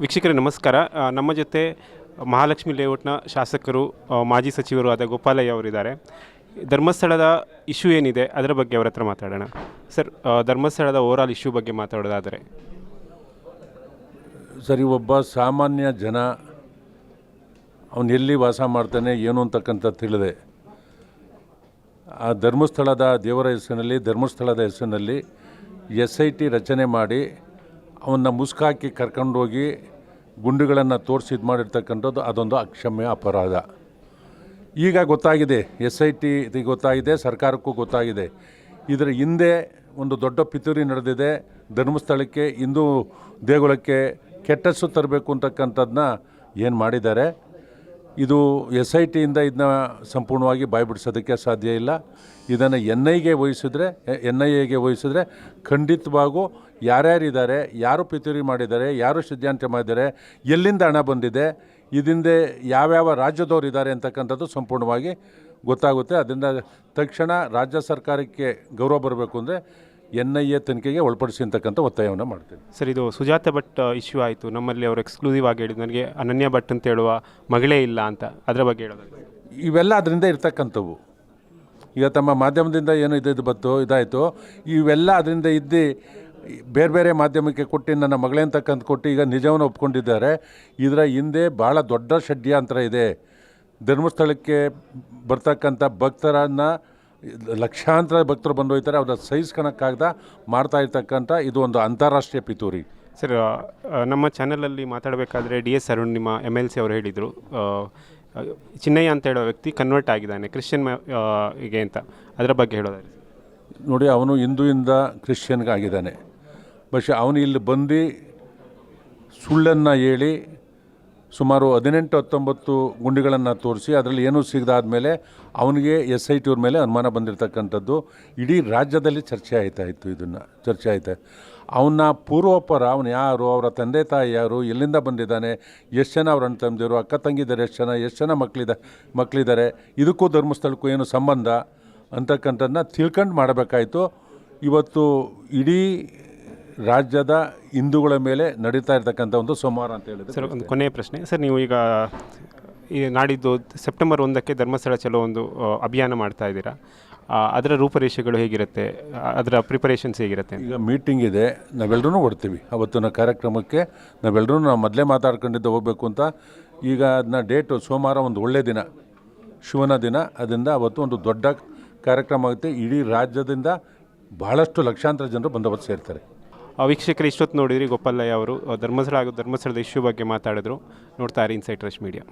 ವೀಕ್ಷಕರೇ ನಮಸ್ಕಾರ. ನಮ್ಮ ಜೊತೆ ಮಹಾಲಕ್ಷ್ಮಿ ಲೇಔಟ್ನ ಶಾಸಕರು ಮಾಜಿ ಸಚಿವರು ಆದ ಗೋಪಾಲಯ್ಯ ಅವರಿದ್ದಾರೆ. ಧರ್ಮಸ್ಥಳದ ಇಶ್ಯೂ ಏನಿದೆ ಅದರ ಬಗ್ಗೆ ಅವರ ಹತ್ರ ಮಾತಾಡೋಣ. ಸರ್, ಧರ್ಮಸ್ಥಳದ ಓವರಾಲ್ ಇಶ್ಯೂ ಬಗ್ಗೆ ಮಾತಾಡೋದಾದರೆ ಸರಿ, ಒಬ್ಬ ಸಾಮಾನ್ಯ ಜನ ಅವನು ಎಲ್ಲಿ ವಾಸ ಮಾಡ್ತಾನೆ ಏನು ಅಂತಕ್ಕಂಥ ತಿಳಿದೆ ಆ ಧರ್ಮಸ್ಥಳದ ದೇವರ ಹೆಸರಿನಲ್ಲಿ ಧರ್ಮಸ್ಥಳದ ಹೆಸರಿನಲ್ಲಿ SIT ರಚನೆ ಮಾಡಿ ಅವನ್ನ ಮುಸ್ಕಾಕಿ ಕರ್ಕೊಂಡೋಗಿ ಗುಂಡುಗಳನ್ನು ತೋರಿಸಿ ಇದು ಮಾಡಿರ್ತಕ್ಕಂಥದ್ದು ಅದೊಂದು ಅಕ್ಷಮ್ಯ ಅಪರಾಧ. ಈಗ ಗೊತ್ತಾಗಿದೆ, SIT ಗೊತ್ತಾಗಿದೆ, ಸರ್ಕಾರಕ್ಕೂ ಗೊತ್ತಾಗಿದೆ. ಇದರ ಹಿಂದೆ ಒಂದು ದೊಡ್ಡ ಪಿತೂರಿ ನಡೆದಿದೆ. ಧರ್ಮಸ್ಥಳಕ್ಕೆ ಹಿಂದೂ ದೇಗುಲಕ್ಕೆ ಕೆಟ್ಟ ಹೆಸರು ತರಬೇಕು ಅಂತಕ್ಕಂಥದ್ದನ್ನ ಏನು ಮಾಡಿದ್ದಾರೆ. ಇದು SITಯಿಂದ ಇದನ್ನ ಸಂಪೂರ್ಣವಾಗಿ ಬಾಯ್ಬಿಡಿಸೋದಕ್ಕೆ ಸಾಧ್ಯ ಇಲ್ಲ. ಇದನ್ನು NIAಗೆ ವಹಿಸಿದ್ರೆ ಖಂಡಿತವಾಗೂ ಯಾರ್ಯಾರಿದ್ದಾರೆ, ಯಾರು ಪಿತೂರಿ ಮಾಡಿದ್ದಾರೆ, ಯಾರು ಷಡ್ಯಂತ್ರ ಮಾಡಿದ್ದಾರೆ, ಎಲ್ಲಿಂದ ಹಣ ಬಂದಿದೆ, ಇದರಿಂದ ಯಾವ್ಯಾವ ರಾಜ್ಯದವ್ರು ಇದ್ದಾರೆ ಅಂತಕ್ಕಂಥದ್ದು ಸಂಪೂರ್ಣವಾಗಿ ಗೊತ್ತಾಗುತ್ತೆ. ಅದರಿಂದ ತಕ್ಷಣ ರಾಜ್ಯ ಸರ್ಕಾರಕ್ಕೆ ಗೌರವ ಬರಬೇಕು ಅಂದರೆ NIA ತನಿಖೆಗೆ ಒಳಪಡಿಸಿ ಅಂತಕ್ಕಂಥ ಒತ್ತಾಯವನ್ನು ಮಾಡ್ತೀನಿ. ಸರ್, ಇದು ಸುಜಾತ ಭಟ್ ಇಶ್ಯೂ ಆಯಿತು. ನಮ್ಮಲ್ಲಿ ಅವರು ಎಕ್ಸ್ಕ್ಲೂಸಿವ್ ಆಗಿ ಹೇಳಿದ್ದು ನನಗೆ ಅನನ್ಯ ಭಟ್ ಅಂತ ಹೇಳುವ ಮಗಳೇ ಇಲ್ಲ ಅಂತ. ಅದರ ಬಗ್ಗೆ ಹೇಳೋದು ಇವೆಲ್ಲ ಅದರಿಂದ ಇರ್ತಕ್ಕಂಥವು. ಈಗ ತಮ್ಮ ಮಾಧ್ಯಮದಿಂದ ಏನು ಇದಾಯಿತು, ಇವೆಲ್ಲ ಅದರಿಂದ ಇದ್ದು ಬೇರೆ ಬೇರೆ ಮಾಧ್ಯಮಕ್ಕೆ ಕೊಟ್ಟು ನನ್ನ ಮಗಳೇ ಅಂತಕ್ಕಂಥ ಕೊಟ್ಟು ಈಗ ನಿಜವನ್ನು ಒಪ್ಕೊಂಡಿದ್ದಾರೆ. ಇದರ ಹಿಂದೆ ಭಾಳ ದೊಡ್ಡ ಷಡ್ಯಂತ್ರ ಇದೆ. ಧರ್ಮಸ್ಥಳಕ್ಕೆ ಬರ್ತಕ್ಕಂಥ ಭಕ್ತರನ್ನು ಲಕ್ಷಾಂತರ ಭಕ್ತರು ಬಂದು ಹೋಗ್ತಾರೆ, ಅವ್ರ ಸಹಿಸ್ಕೊಳಕ್ಕಾಗ್ದ ಮಾಡ್ತಾ ಇರ್ತಕ್ಕಂಥ ಇದು ಒಂದು ಅಂತಾರಾಷ್ಟ್ರೀಯ ಪಿತೂರಿ. ಸರ್, ನಮ್ಮ ಚಾನಲಲ್ಲಿ ಮಾತಾಡಬೇಕಾದ್ರೆ DS ಅರುಣ್ ನಿಮ್ಮ MLC ಅವರು ಹೇಳಿದರು, ಚಿನ್ನಯ್ಯ ಅಂತ ಹೇಳೋ ವ್ಯಕ್ತಿ ಕನ್ವರ್ಟ್ ಆಗಿದ್ದಾನೆ ಕ್ರಿಶ್ಚಿಯನ್ ಗೆ ಅಂತ. ಅದರ ಬಗ್ಗೆ ಹೇಳೋದಾದ್ರೆ ನೋಡಿ, ಅವನು ಹಿಂದೂಯಿಂದ ಕ್ರಿಶ್ಚಿಯನ್ಗೆ ಆಗಿದ್ದಾನೆ. പക്ഷേ ಅವನು ಇಲ್ಲಿ ಬಂದು ಸುಳ್ಳನ್ನು ಹೇಳಿ ಸುಮಾರು 18-19 ಗುಂಡಿಗಳನ್ನು ತೋರಿಸಿ ಅದರಲ್ಲಿ ಏನೂ ಸಿಗದಾದ್ಮೇಲೆ ಅವನಿಗೆ SIT ಅವ್ರ ಮೇಲೆ ಅನುಮಾನ ಬಂದಿರತಕ್ಕಂಥದ್ದು ಇಡೀ ರಾಜ್ಯದಲ್ಲಿ ಚರ್ಚೆ ಆಯ್ತಾ. ಅವನ ಪೂರ್ವಪರ ಅವನು ಯಾರು, ಅವರ ತಂದೆ ತಾಯಿ ಯಾರು, ಎಲ್ಲಿಂದ ಬಂದಿದ್ದಾನೆ, ಎಷ್ಟು ಜನ ಅವ್ರ ಅಣ್ಣ ತಮ್ಮದಿರು, ಅಕ್ಕ ತಂಗಿದ್ದಾರೆ, ಎಷ್ಟು ಜನ ಮಕ್ಕಳಿದ್ದಾರೆ, ಇದಕ್ಕೂ ಧರ್ಮಸ್ಥಳಕ್ಕೂ ಏನು ಸಂಬಂಧ ಅಂತಕ್ಕಂಥದ್ದನ್ನ ತಿಳ್ಕೊಂಡು ಮಾಡಬೇಕಾಯಿತು. ಇವತ್ತು ಇಡೀ ರಾಜ್ಯದ ಹಿಂದೂಗಳ ಮೇಲೆ ನಡೀತಾ ಇರ್ತಕ್ಕಂಥ ಒಂದು ಸೋಮವಾರ ಅಂತ ಹೇಳಿದ್ರೆ. ಸರ್, ಒಂದು ಕೊನೆಯ ಪ್ರಶ್ನೆ. ಸರ್, ನೀವು ಈಗ ಈ ನಾಡಿದ್ದು ಸೆಪ್ಟೆಂಬರ್ 1ಕ್ಕೆ ಧರ್ಮಸ್ಥಳ ಚಲೋ ಒಂದು ಅಭಿಯಾನ ಮಾಡ್ತಾ ಇದ್ದೀರಾ. ಅದರ ರೂಪರೇಷೆಗಳು ಹೇಗಿರುತ್ತೆ, ಅದರ ಪ್ರಿಪರೇಷನ್ಸ್ ಹೇಗಿರುತ್ತೆ? ಈಗ ಮೀಟಿಂಗ್ ಇದೆ, ನಾವೆಲ್ಲರೂ ಹೊಡ್ತೀವಿ ಅವತ್ತಿನ ಕಾರ್ಯಕ್ರಮಕ್ಕೆ. ನಾವು ಮೊದಲೇ ಮಾತಾಡ್ಕೊಂಡಿದ್ದು ಹೋಗಬೇಕು ಅಂತ. ಈಗ ಅದನ್ನ ಡೇಟು ಸೋಮವಾರ ಒಂದು ಒಳ್ಳೆಯ ದಿನ, ಶಿವನ ದಿನ. ಅದರಿಂದ ಅವತ್ತು ಒಂದು ದೊಡ್ಡ ಕಾರ್ಯಕ್ರಮ ಆಗುತ್ತೆ. ಇಡೀ ರಾಜ್ಯದಿಂದ ಭಾಳಷ್ಟು ಲಕ್ಷಾಂತರ ಜನರು ಬಂದೋಬಸ್ತ್ ಸೇರ್ತಾರೆ. ವೀಕ್ಷಕರು, ಇಷ್ಟೊತ್ತು ನೋಡಿದ್ರಿ ಗೋಪಾಲಯ್ಯ ಅವರು ಧರ್ಮಸ್ಥಳದ ಇಶ್ಯೂ ಬಗ್ಗೆ ಮಾತಾಡಿದ್ರು. ನೋಡ್ತಾ ಇರಿ ಇನ್ಸೈಟ್ ರಶ್ ಮೀಡಿಯಾ.